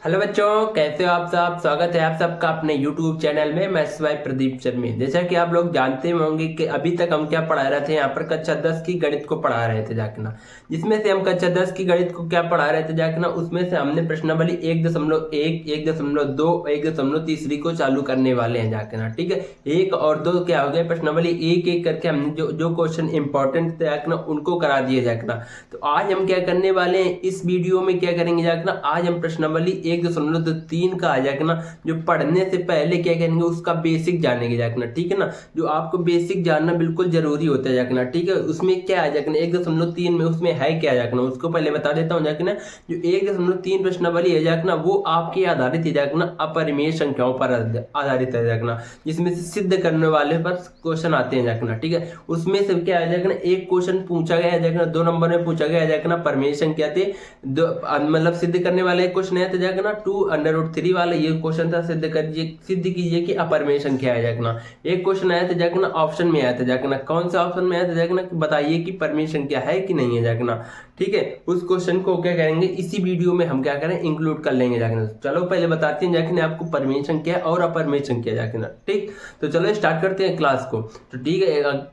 Hello बच्चों, कैसे हो आप सब। स्वागत है आप सबका अपने YouTube चैनल में। मैं शिवाय प्रदीप शर्मा। जैसा कि आप लोग जानते होंगे कि अभी तक हम क्या पढ़ा रहे थे, यहाँ पर कक्षा 10 की गणित को पढ़ा रहे थे जाके ना। जिसमें से हम कक्षा 10 की गणित को क्या पढ़ा रहे थे जाके ना, उसमें से हमने प्रश्नावली 1.1, 1.2, 1.3 को चालू करने वाले हैं जाके ना। ठीक है, 1 और 2 क्या हो गए, प्रश्नावली एक एक करके हमने जो क्वेश्चन इंपॉर्टेंट थे जाके ना उनको करा दिए जाके ना। तो आज हम क्या करने वाले हैं, इस वीडियो में क्या करेंगे जाके ना, आज हम प्रश्नावली 1.3 का आ जाएगा ना, जो पढ़ने से पहले क्या करेंगे उसका बेसिक जानेंगे जाके ना। ठीक है ना, जो आपको बेसिक जानना बिल्कुल जरूरी होता है जाके ना। ठीक है, उसमें क्या आ जाएगा ना 1.3 में, उसमें है क्या जाके ना, उसको पहले बता देता हूँ जाके ना। जो 1.3 प्रश्नावली है जाके ना, वो आपके आधारित है जाके ना, अपरिमेय संख्याओं पर आधारित है जाके ना, जिसमें से सिद्ध करने वाले पर क्वेश्चन आते हैं जाके ना। ठीक है, उसमें से क्या आ जाएगा ना, एक क्वेश्चन पूछा गया है जाके ना, 2 नंबर में पूछा गया है जाके ना, परिमेय संख्या थे मतलब सिद्ध करने वाले क्वेश्चन है जाएगा ना, 2√3 वाला ये क्वेश्चन था, सिद्ध कीजिए कि अपरिमेय संख्या है जाएगा ना। एक क्वेश्चन आया था जाएगा ना, ऑप्शन में आया था जाएगा ना, कौन सा ऑप्शन में आया था जाएगा ना, बताइए कि परिमेय संख्या है कि नहीं है जाएगा ना। ठीक है, उस क्वेश्चन को क्या करेंगे इसी वीडियो में हम क्या करें इंक्लूड कर लेंगे जाके ना। चलो पहले बताते हैं जाके ना आपको परिमेय संख्या और अपरिमेय संख्या जाके ना। ठीक, तो चलो स्टार्ट करते हैं क्लास को। तो ठीक है,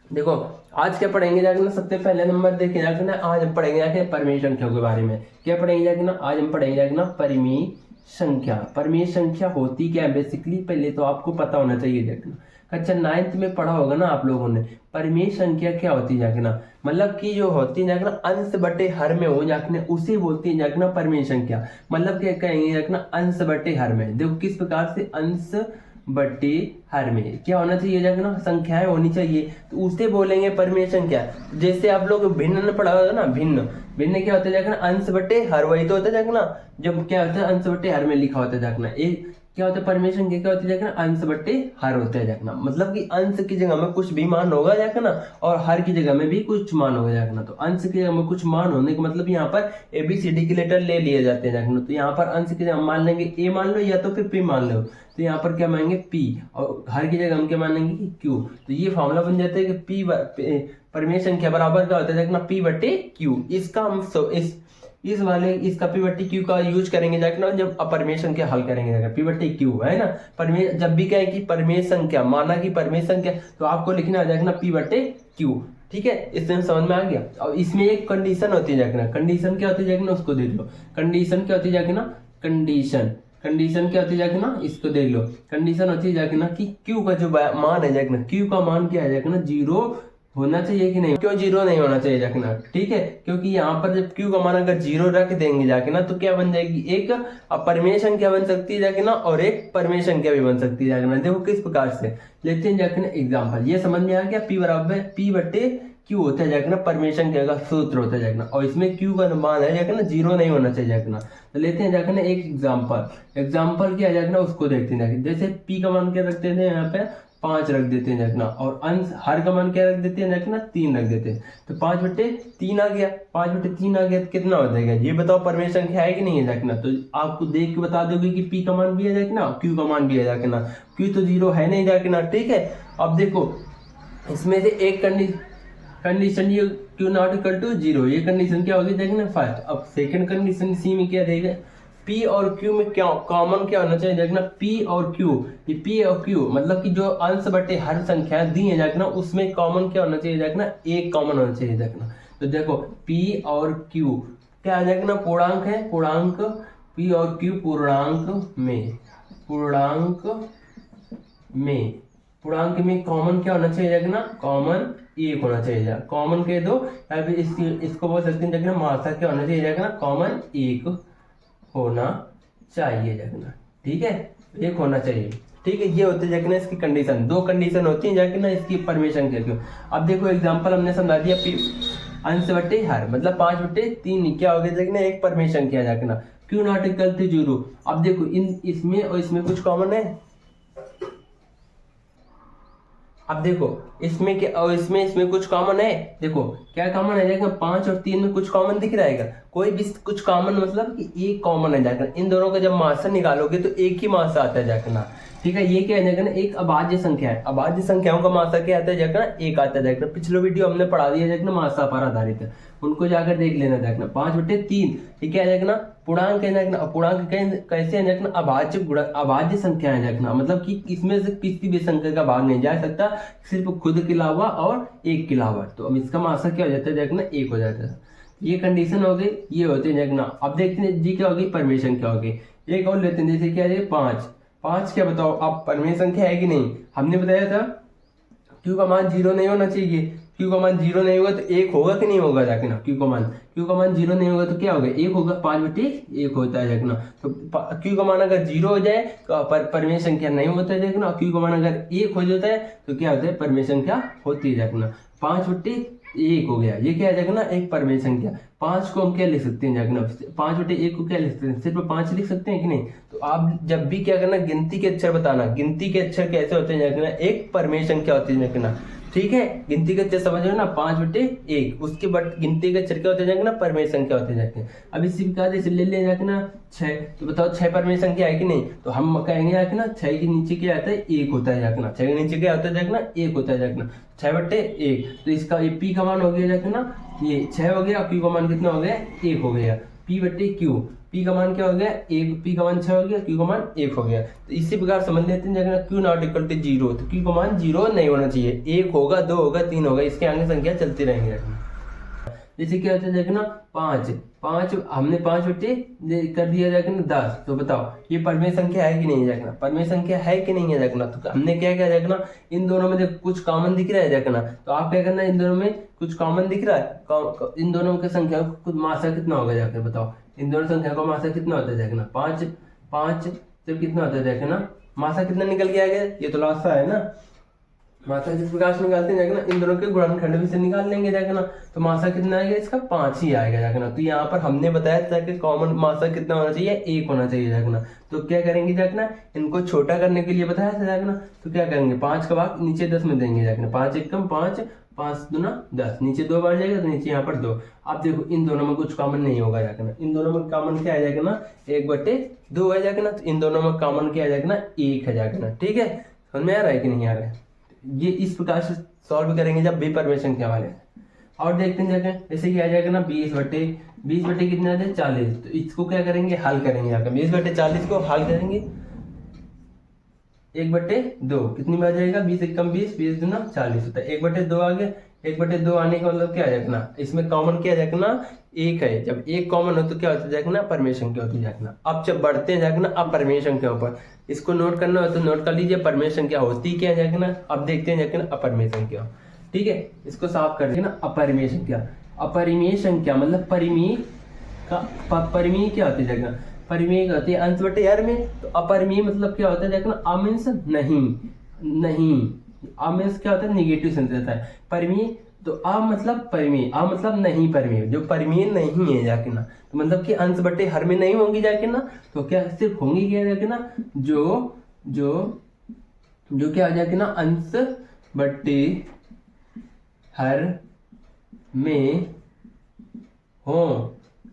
देखो आज क्या पढ़ेंगे जाके ना, सबसे पहले नंबर देखे जाके ना, आज हम पढ़ेंगे जाके परिमेय संख्या के बारे में। क्या पढ़ेंगे जाके ना, आज हम पढ़ेंगे जाके ना परिमेय संख्या। परिमेय संख्या होती क्या है बेसिकली, पहले तो आपको पता होना चाहिए जाके ना। कक्षा 9th में पढ़ा होगा ना आप लोगों ने, परिमेय संख्या क्या होती है जाके ना, मतलब कि जो होती है जाके ना अंश बटे हर में हो जाके ना, उसे बोलती है जाके ना परिमेय संख्या। मतलब क्या कहेंगे जाके ना, अंश बटे हर में। देखो किस प्रकार से, अंश बटे हर में क्या होना चाहिए जाके ना, संख्याएं होनी चाहिए, तो उसे बोलेंगे परिमेय संख्या। जैसे आप लोग भिन्न ने पढ़ा होगा ना, भिन्न भिन्न क्या होता है जाके ना, अंश बटे हर, वही तो होता है जाके ना, जब क्या होता है अंश बटे हर में लिखा होता है जाके ना। एक क्या होता है परिमेय संख्या, क्या होती है जाके ना, अंश बटे हर होता है जाके ना। मतलब कि अंश की जगह में कुछ भी मान होगा जाके ना, और हर की जगह में भी कुछ मान होगा जाके ना। तो अंश की जगह में कुछ मान होने का मतलब यहाँ पर ABCD के लेटर ले लिए जाते हैं जाके ना। तो यहाँ पर अंश की जगह मान लेंगे A मान लो, या तो फिर P मान लो। तो यहाँ पर क्या मानेंगे P, और हर की जगह हम क्या मानेंगे कि Q। तो ये फॉर्मूला बन जाता है कि परिमेय संख्या बराबर क्या होता है जाके ना, P बटे Q। इसका हम इस वाले इसका P बटे Q का यूज करेंगे जाके ना, जब अपरिमेय संख्या हल करेंगे जाके, P बटे Q है ना। परिमेय जब भी क्या है कि परिमेय संख्या माना कि परिमेय संख्या, तो आपको लिखना आ जाएगा ना P बटे Q। ठीक है, इसमें समझ में आ गया। और इसमें एक कंडीशन होती है जाके ना, कंडीशन क्या होती है जाके ना, उसको देख लो। कंडीशन क्या होती है जाके ना, कंडीशन क्या होती है जाके ना, इसको देख लो। कंडीशन होती है जाके ना कि Q का जो मान है जाके ना, Q का मान क्या है जाके ना, 0 होना चाहिए कि नहीं। क्यों 0 नहीं होना चाहिए जाके ना, ठीक है, क्योंकि यहाँ पर जब Q का मान अगर 0 रख देंगे जाके ना, तो क्या बन जाएगी, एक अपरिमेय संख्या बन सकती है जाके ना, और एक परिमेय संख्या भी बन सकती है जाके ना। देखो किस प्रकार से लेते हैं जाके ना एग्जाम्पल, ये समझ में आ गया। P बराबर P बटे Q होता है जाके ना, परिमेय संख्या का सूत्र होता है जाके ना, और इसमें Q का मान है जाके ना 0 नहीं होना चाहिए जाके ना। तो लेते हैं जाके ना एक एग्जाम्पल क्या है जाके ना, उसको देखते हैं जाके। जैसे P का मान क्या रखते थे यहाँ पे, 5 रख देते हैं जाके ना, और अंश हर का मान क्या रख देते हैं जाके ना, 3 रख देते हैं। तो 5/3 आ गया, 5/3 आ गया तो कितना हो जाएगा, ये बताओ परिमेय संख्या है कि नहीं है जाके ना। तो आपको देख के बता दोगे कि P का मान भी है जाके ना, Q का मान भी है जाके ना। Q तो 0 है नहीं जाके ना। ठीक है, अब देखो इसमें से एक कंडीशन ये Q नॉट इक्वल टू 0, ये कंडीशन क्या होगी जाके ना फर्स्ट। अब सेकंड कंडीशन सी में क्या देगा, P और Q में क्या कॉमन क्या होना चाहिए जाके ना, P और Q। ये P और Q मतलब कि जो अंश बटे हर संख्या दी है जाके ना, उसमें कॉमन क्या होना चाहिए जाके ना, एक कॉमन होना चाहिए जाके ना। तो देखो P और Q क्या आ जाएगा ना, पूर्णांक है, पूर्णांक P और Q पूर्णांक में कॉमन क्या होना चाहिए जाके ना, कॉमन एक होना चाहिए। कॉमन कह दो, या फिर इसको बोल सकते हैं जाके ना, मात्रा क्या होना चाहिए जाके ना, कॉमन एक होना चाहिए जाके ना। ठीक है, एक होना चाहिए। ठीक है, ये होते हैं जाके ना इसकी कंडीशन। 2 कंडीशन होती है जाके ना इसकी परिमेय संख्या की। अब देखो एग्जांपल हमने समझा दिया, अंश बटे हर मतलब 5/3 क्या हो गया जाके ना, एक परिमेय संख्या जाके ना। Q not equal to 0। अब देखो इसमें और इसमें कुछ कॉमन है। अब देखो इसमें क्या, और इसमें कुछ कॉमन है। देखो क्या कॉमन है जाएगा, 5 और 3 में कुछ कॉमन दिख रहेगा, कोई भी कुछ कॉमन मतलब कि एक कॉमन है जाकर। इन दोनों का जब मासा निकालोगे तो एक ही मासा आता है जाकर ना। ठीक है, ये क्या है देखना एक अभाज्य संख्या है। अभाज्य संख्याओं का मासा क्या आता है देखना एक आता है देखना। पिछले वीडियो हमने पढ़ा दिया देखना मासा पर आधारित है, उनको जाकर देख लेना देखना। 5/3 ठीक है देखना पूर्णांक है देखना। पूर्णांक कैसे है देखना अभाज्य संख्या है देखना, मतलब कि इसमें से किसी भी संख्या का भाग नहीं जा सकता, सिर्फ खुद के अलावा और एक के अलावा। तो अब इसका मासा क्या हो जाता है देखना 1 हो जाता है। ये कंडीशन हो गई, ये होते हैं देखना। अब देखते हैं जी क्या होगी परमेय संख्या होगी। एक और लेते हैं जैसे क्या है 5। 5 क्या बताओ अब परमेय संख्या है कि नहीं। हमने बताया था क्यू का मान 0 नहीं होना चाहिए। क्यू का मान 0 नहीं होगा तो 1 होगा कि नहीं होगा देखना। क्यू का मान 0 नहीं होगा तो क्या होगा 1 होगा। 5/1 होता है देखना। तो क्यू का मान अगर 0 हो जाए तो परमेय संख्या नहीं होता है देखना। क्यू का मान अगर 1 हो जाता है तो क्या होता है परमेय संख्या होती है देखना। 5/1 हो गया, ये क्या है देखना एक परमेय संख्या। 5 को हम क्या लिख सकते हैं देखना 5/1 को क्या लिख सकते हैं सिर्फ 5 लिख सकते हैं कि नहीं। तो आप जब भी क्या करना गिनती के अक्षर बताना। गिनती के अक्षर कैसे होते हैं देखना एक परमेय संख्या होती है देखना। ठीक है, गिनती के अक्षर समझ रहे हो ना 5/1 उसके बाद गिनती के अक्षर क्या होते हैं ना परमेय संख्या होते हैं। अब इसी प्रकार से ले ले देखना 6। तो बताओ 6 परमेय संख्या है कि नहीं। तो हम कहेंगे ना 6 के नीचे क्या आता है 1 होता है देखना। 6 के नीचे क्या होता है देखना 1 होता है देखना। 6/1 तो इसका ये पी का मान हो गया देखना ये 6 हो गया। क्यू का मान कितना हो गया 1 हो गया। P/Q पी का मान क्या हो गया 1, पी का मान 6 हो गया, क्यू का मान 1 हो गया। तो इसी प्रकार समझ लेते हैं देखना क्यू नॉट इक्वल टू 0 तो क्यू का मान 0 नहीं होना चाहिए। 1 होगा 2 होगा 3 होगा, इसके आगे संख्या चलती रहेंगी देखना। जैसे क्या होता है देखना 5 हमने 5 कर दिया देखना 10। तो बताओ ये परमेय संख्या है कि नहीं है देखना। परमेय संख्या है कि नहीं है देखना। तो हमने क्या किया देखना इन दोनों में देखो कुछ कॉमन दिख रहा है देखना। तो आप क्या करना इन दोनों में कुछ कॉमन दिख रहा है, इन दोनों की संख्या कुछ मासा कितना होगा जाकर बताओ। इन दोनों संख्या का मासा कितना होता है देखना 5 तो कितना होता है देखना मासा कितना निकल के आएगा। ये तो लासा है ना, मासा जिस प्रकार से निकालते हैं देखना इन दोनों के गुणनखंड भी से निकाल लेंगे देखना। तो मासा कितना आएगा इसका 5 ही आएगा देखना। तो यहाँ पर हमने बताया था कि कॉमन मासा कितना होना चाहिए 1 होना चाहिए देखना। तो क्या करेंगे देखना इनको छोटा करने के लिए बताया था देखना। तो क्या करेंगे 5 का भाग नीचे 10 में देंगे देखना। 5 एकम 5 5 दूना 10 नीचे 2 बार जाएगा तो नीचे यहाँ पर 2। अब देखो इन दोनों में कुछ कॉमन नहीं होगा देखना। इन दोनों में कॉमन क्या है देखना 1/2 है देखना। तो इन दोनों में कॉमन क्या है देखना 1 है देखना। ठीक है, समझ में आ रहा है कि नहीं आ रहा है। ये इस प्रकार से सॉल्व करेंगे जब भी परमेय संख्या वाले। और देखते हैं जाकर जैसे कि आ जाएगा ना 20/20 कितना आ जाए 40। तो इसको क्या करेंगे हल करेंगे जाकर 20/40 को हल करेंगे 1/2 कितनी बार जाएगा 20 एकम 20 20 दूना 40 होता है। 1/2 आ गया। 1/2 आने का मतलब क्या है देखना इसमें कॉमन क्या है देखना 1 है। जब 1 कॉमन हो तो क्या होता है देखना परमेय संख्या होती है देखना। अब जब बढ़ते हैं देखना अपरमेय संख्या पर इसको नोट करना हो तो नोट कर लीजिए परमेय संख्या होती क्या है देखना। अब देखते हैं देखना अपरमेय संख्या। ठीक है, इसको साफ कर देना अपरिमेय संख्या। अपरिमेय संख्या मतलब परिमेय का परिमेय क्या होती है देखना परिमेय होती है अंश बटे हर में। तो अपरिमेय मतलब क्या होता है देखना अमीन्स नहीं अमीन्स क्या होता है निगेटिव सेंस रहता है। परिमेय तो अ मतलब परिमेय अ मतलब नहीं परिमेय जो परिमेय नहीं है जाके ना। तो मतलब कि अंश बटे हर में नहीं होंगी जाके ना। तो क्या सिर्फ होंगी क्या जाके ना जो क्या आ जाके ना अंश बटे हर में हो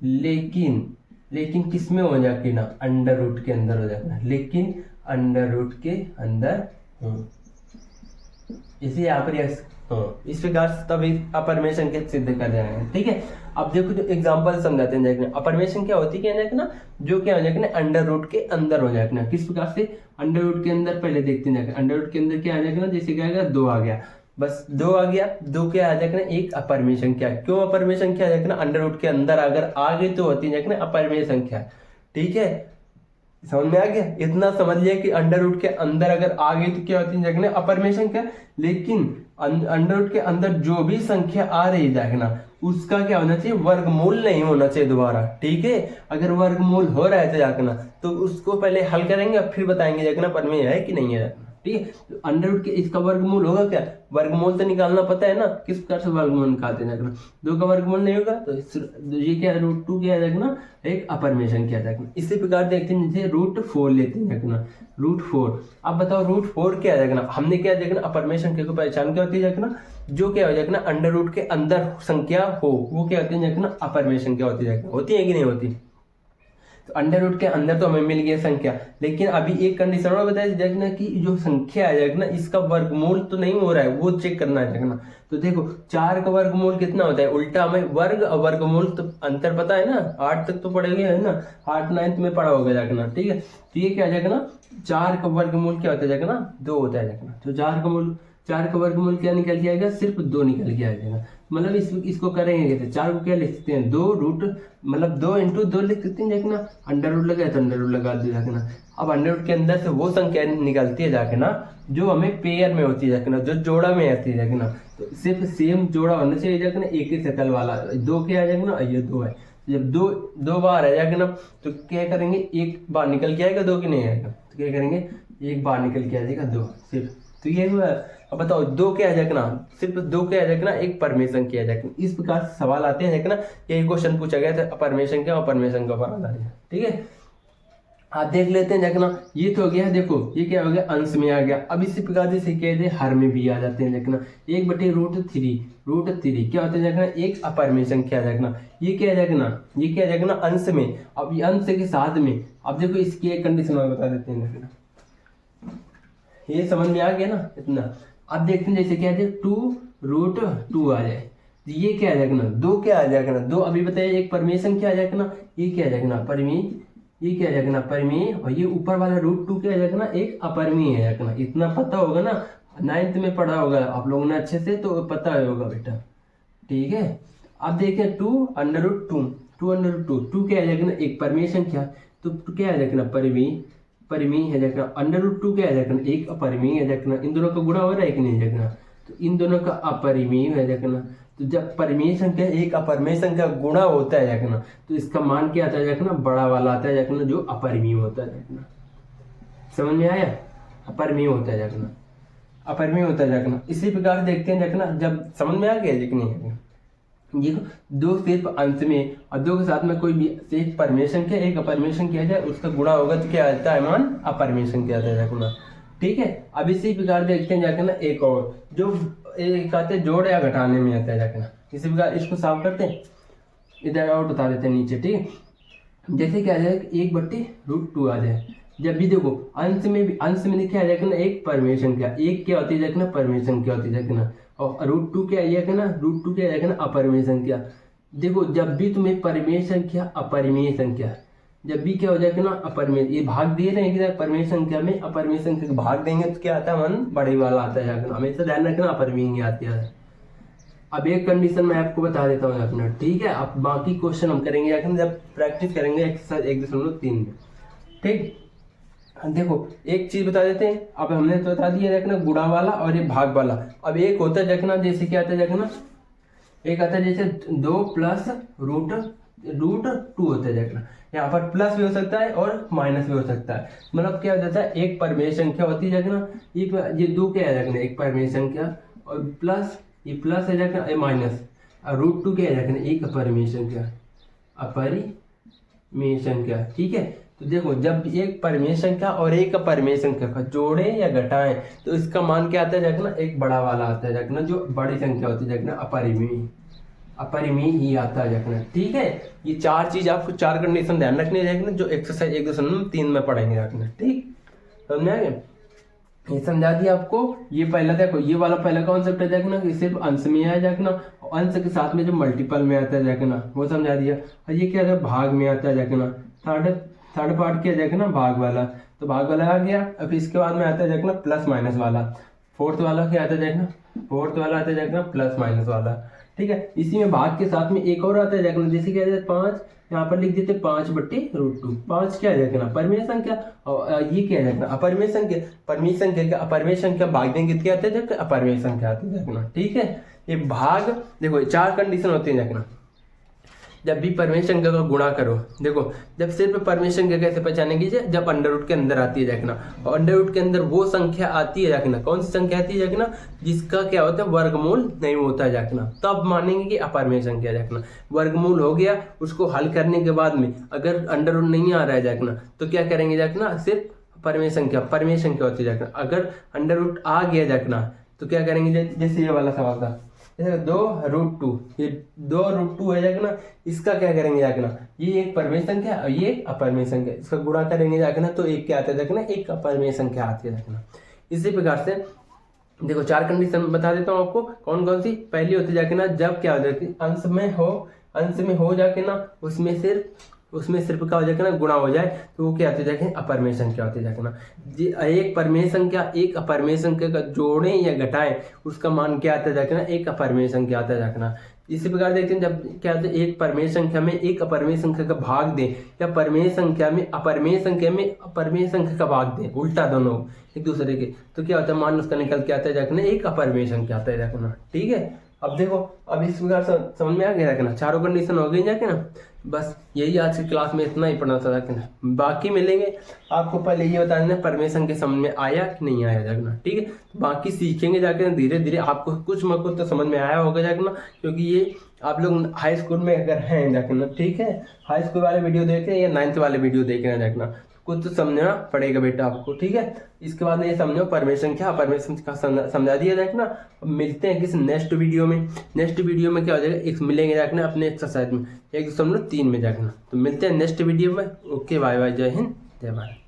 लेकिन किस में हो जाके ना अंडर रूट के अंदर हो जाना। लेकिन अंडर रूट के अंदर हो इसे यहाँ पर इस प्रकार से तभी अपरमेय संख्या सिद्ध कर रहे हैं। ठीक है, अब देखो जो एग्जांपल समझाते हैं देखना अपरमेय संख्या होती क्या है ना जो क्या हो जाएगा अंडर रूट के अंदर हो जाएगा। किस प्रकार से अंडर रूट के अंदर पहले देखते हैं अंडर रूट के अंदर क्या आ जाएगा ना जैसे क्या आएगा 2 आ गया बस 2 आ गया। 2 क्या आ जाएगा ना एक अपरमेय संख्या। क्यों अपरमेय संख्या आ जाएगा ना अंडर रूट के अंदर अगर आ गई तो होती है ना अपरमेय संख्या। ठीक है, समझ में आ गया। इतना समझ लिया कि अंडर रूट के अंदर अगर आ गई तो क्या होती है अपरमेय संख्या। लेकिन अंडर रूट के अंदर जो भी संख्या आ रही है उसका क्या होना चाहिए वर्गमूल नहीं होना चाहिए दोबारा। ठीक है, अगर वर्गमूल हो रहा है तो उसको पहले हल करेंगे और फिर बताएंगे परमेय है कि नहीं है। ठीक है, तो अंडर रूट के इसका वर्गमूल होगा क्या वर्गमूल तो निकालना पता है ना किस प्रकार से वर्गमूल निकालते हैं 2 का वर्गमूल नहीं होगा तो ये क्या √2 क्या है एक अपरमेय संख्या है। इसी प्रकार देखते हैं जैसे √4 लेते हैं √4। अब बताओ √4 क्या है हमने क्या देखना अपरमेय संख्या को पहचान क्या होती है जो क्या हो जाएगा अंडर रूट के अंदर संख्या हो वो क्या होती है अपरमेय संख्या होती है कि नहीं होती। तो अंडर रूट के अंदर तो हमें मिल गया संख्या, लेकिन अभी एक कंडीशन और बताया देखना कि जो संख्या है देखना इसका वर्गमूल तो नहीं हो रहा है, वो चेक करना है देखना। तो देखो 4 का वर्गमूल कितना होता है, उल्टा हमें वर्ग और वर्गमूल तो अंतर पता है ना, 8 तक तो पढ़ेंगे है ना, 8 9th में पढ़ा होगा देखना, ठीक है। तो ये क्या जाएगा ना, 4 का वर्गमूल क्या होता है देखना, 2 होता है देखना। तो 4 का वर्गमूल क्या निकल के आएगा, सिर्फ 2 निकल के आएगा। मतलब इसको करेंगे कैसे, 4 को क्या लिख सकते हैं, 2 रूट मतलब 2 इंटू 2 लिख सकते हैं देखना, अंडर रूट लगा तो अंडर रूट लगा दो देखना। अब अंडर रूट के अंदर से वो संख्या निकलती है जाके ना जो हमें पेयर में होती है देखना, जो जोड़ा में आती है देखना। तो सिर्फ सेम जोड़ा होना चाहिए जाके ना, एक ही शक्ल वाला। 2 क्या आ जाएगा ना, ये 2 है। जब दो बार आ जाएगा ना तो क्या करेंगे, एक बार निकल के आएगा, 2 की नहीं आएगा, तो क्या करेंगे, एक बार निकल के आ जाएगा 2 सिर्फ। तो ये हुआ। अब बताओ 2 क्या आ जाएगा ना, सिर्फ 2 क्या आ जाएगा ना, एक परमेय संख्या आ जाएगा। इस प्रकार से सवाल आते हैं ना, यही क्वेश्चन पूछा गया था अपरमेय संख्या और परमेय संख्या पर आधारित, ठीक है। आप देख लेते हैं देखना, ये तो हो गया, देखो ये क्या हो गया, अंश में आ गया। अब इसी प्रकार से कह दे हर में भी आ जाते हैं देखना, 1/√3 क्या होता है देखना, एक अपरमेय संख्या देखना। ये क्या है देखना, ये क्या है देखना, अंश में। अब ये अंश के साथ में, अब देखो इसकी एक कंडीशन और बता देते हैं देखना, ये समझ में आ गया ना इतना। अब देखते हैं जैसे क्या है 2√2 आ जाए, ये क्या आ जाएगा ना, 2 क्या आ जाएगा ना, 2 अभी बताइए, एक परमेय संख्या आ जाएगा ना, ये क्या आ जाएगा ना, परमेय, ये क्या आ जाएगा ना, परमेय, और ये ऊपर वाला √2 क्या आ जाएगा ना, एक अपरमेय है जाएगा ना। इतना पता होगा ना, 9th में पढ़ा होगा आप लोगों ने अच्छे से, तो पता होगा बेटा, ठीक है। अब देखिए 2√2 क्या आ जाएगा ना, एक परमेय संख्या, तो क्या आ जाएगा ना, परमेय है जाएगा। √2 क्या है जाएगा, एक अपरिमेय है जाएगा। इन दोनों का गुणा हो रहा है कि नहीं जाएगा, तो इन दोनों का अपरिमेय है जाएगा। तो जब परिमेय संख्या एक अपरिमेय संख्या गुणा होता है जाएगा, तो इसका मान क्या आता है जाएगा, बड़ा वाला आता है जाएगा, जो अपरिमेय होता है जाएगा। समझ में आया, अपरिमेय होता है जाएगा, अपरिमेय होता है जाएगा। इसी प्रकार देखते हैं जाएगा, जब समझ में आ गया लेकिन नहीं, ये 2 सिर्फ अंश में और 2 के साथ में कोई भी एक परमेय संख्या एक अपरिमेय संख्या जाए, उसका गुणा होगा तो क्या आता है, मान अपरिमेय संख्या आता है गुणा, ठीक है। अब इसी प्रकार देखते हैं जाके ना, एक और जो एक आते जोड़ या घटाने में आता है जाके ना, इसी प्रकार इसको साफ करते हैं, इधर और बता देते हैं नीचे, ठीक है। जैसे क्या आ जाए 1/√2 आ जाए, जब भी देखो अंश में लिखा आ जाएगा ना, एक परमेय संख्या, एक क्या होती है जाके ना, परमेय संख्या होती है जाके ना, और √2 क्या आएगा ना, √2 क्या आएगा ना, अपरिमेय संख्या। देखो जब भी तुम्हें परमेय संख्या अपरिमेय संख्या, जब भी क्या हो जाएगा ना, अपरिमेय, ये भाग दे रहे हैं कि परमेय संख्या में अपरिमेय संख्या को भाग देंगे तो क्या आता है, मन बड़े वाला आता है जाकर, हमेशा ध्यान रखना अपरिमेय ही आती है। अब एक कंडीशन मैं आपको बता देता हूँ अपना, ठीक है। अब बाकी क्वेश्चन हम करेंगे जाकर जब प्रैक्टिस करेंगे एक्सरसाइज 1.3 में, ठीक। देखो एक चीज बता देते हैं, अब हमने तो बता दिया देखना गुणा वाला और ये भाग वाला। अब एक होता है देखना, जैसे क्या आता है देखना, एक आता है जैसे 2 + √2 होता है देखना, यहाँ पर प्लस भी हो सकता है और माइनस भी हो सकता है। मतलब क्या हो जाता है, एक परमेय संख्या होती है देखना, ये 2 क्या है देखना, एक परमेय संख्या, और प्लस ये प्लस है देखना, ये माइनस, और √2 क्या है देखना, एक अपरिमेय संख्या, अपरिमेय संख्या, ठीक है। तो देखो जब एक परमेय संख्या और एक अपरिमेय संख्या का जोड़े या घटाएं तो इसका मान क्या आता है जाके ना, एक बड़ा वाला आता है जाके ना, जो बड़ी संख्या होती है जाके ना, अपरिमेय ही आता है जाके ना, ठीक है। ये 4 चीज आपको 4 कंडीशन ध्यान रखने जाएगी ना, जो एक्सरसाइज 1.3 में पढ़ेंगे जाके ना, ठीक। समझ आ गया, ये समझा दिया आपको। ये पहला देखो, ये वाला पहला कॉन्सेप्ट है जाके ना, सिर्फ अंश में है जाके ना, अंश के साथ में जो मल्टीपल में आता है जाके ना, वो समझा दिया। और ये क्या है, भाग में आता है जाके ना, थर्ड पार्ट क्या जाएगा ना, भाग वाला, तो भाग वाला आ गया। अब इसके बाद में आता है जाएगा ना प्लस माइनस वाला, फोर्थ वाला क्या आता है जाएगा ना, फोर्थ वाला आता है जाएगा ना प्लस माइनस वाला, ठीक है। इसी में भाग के साथ में एक और आता है जाएगा ना, जैसे क्या है 5, यहाँ पर लिख देते 5/√2, 5 क्या जाएगा ना, परमेय संख्या, और ये क्या जाएगा अपरिमेय संख्या, परमेय संख्या का अपरिमेय संख्या भाग देंगे क्या आता है जाएगा, अपरिमेय संख्या आती है जाएगा ना, ठीक है। ये भाग देखो 4 कंडीशन होती है जाएगा ना, जब भी परमेय संख्या का गुणा करो। देखो जब सिर्फ परमेय संख्या कैसे पहचानेंगे, जब अंडर रूट के अंदर आती है जाके, और अंडर रूट के अंदर वो संख्या आती है जाके, कौन सी संख्या आती है जाके, जिसका क्या होता है वर्गमूल नहीं होता है जाके, तब मानेंगे कि अपरिमेय संख्या जाके। वर्गमूल हो गया, उसको हल करने के बाद में अगर अंडर रूट नहीं आ रहा है जाके, तो क्या करेंगे जाके, सिर्फ परमेय संख्या होती है जाके। अगर अंडर रूट आ गया जाके तो क्या करेंगे, जैसे ये वाला सवाल था, जैसे 2√2, ये 2√2 है जाके ना, इसका क्या करेंगे जाके ना, ये एक परिमेय संख्या और ये एक अपरिमेय संख्या, इसका गुणा करेंगे जाके ना तो एक क्या आता है जाके ना, एक अपरिमेय संख्या आती है जाके ना। इसी प्रकार से देखो 4 कंडीशन बता देता हूँ आपको कौन कौन सी। पहली होती जाके ना, जब क्या हो जाती है, अंश में हो जाके ना, उसमें सिर्फ क्या हो जाएगा ना, गुणा हो जाए तो वो क्या होती जाके अपरिमेय संख्या होती जाके ना। एक परिमेय संख्या एक अपरिमेय संख्या का जोड़ें या घटाएं, उसका मान क्या आता है जाके ना, एक अपरिमेय संख्या आता है जाके ना। इसी प्रकार देखते हैं जब क्या होता है, एक परिमेय संख्या में एक अपरिमेय संख्या का भाग दें, या परिमेय संख्या में अपरिमेय संख्या का भाग दें, उल्टा दोनों एक दूसरे के, तो क्या होता है, मान उसका निकल के आता है जाके ना, एक अपरिमेय संख्या आता है जाके ना। ठीक है, अब देखो, अब इस प्रकार से समझ में आ गया जाके ना, चारों कंडीशन हो गई जाके ना। बस यही आज की क्लास में इतना ही पढ़ना था जाके ना, बाकी मिलेंगे आपको। पहले ये बता देना परिमेय संख्या समझ में आया कि नहीं आया जाके ना। ठीक है, बाकी सीखेंगे जाके ना धीरे धीरे, आपको कुछ मकुछ तो समझ में आया होगा जाके ना, क्योंकि ये आप लोग हाई स्कूल में अगर हैं जाके ना, ठीक है, हाई स्कूल वाले वीडियो देखें या 9th वाले वीडियो देखें जाके ना, कुछ तो समझना पड़ेगा बेटा आपको। ठीक है, इसके बाद ये समझो परिमेय संख्या अपरिमेय संख्या समझा दिया जाए ना। मिलते हैं किसी नेक्स्ट वीडियो में क्या हो जाएगा, एक मिलेंगे जाके ना अपने एक्सरसाइज में 1.3 में जाके ना। तो मिलते हैं नेक्स्ट वीडियो में। ओके, बाय बाय, जय हिंद, जय भारत।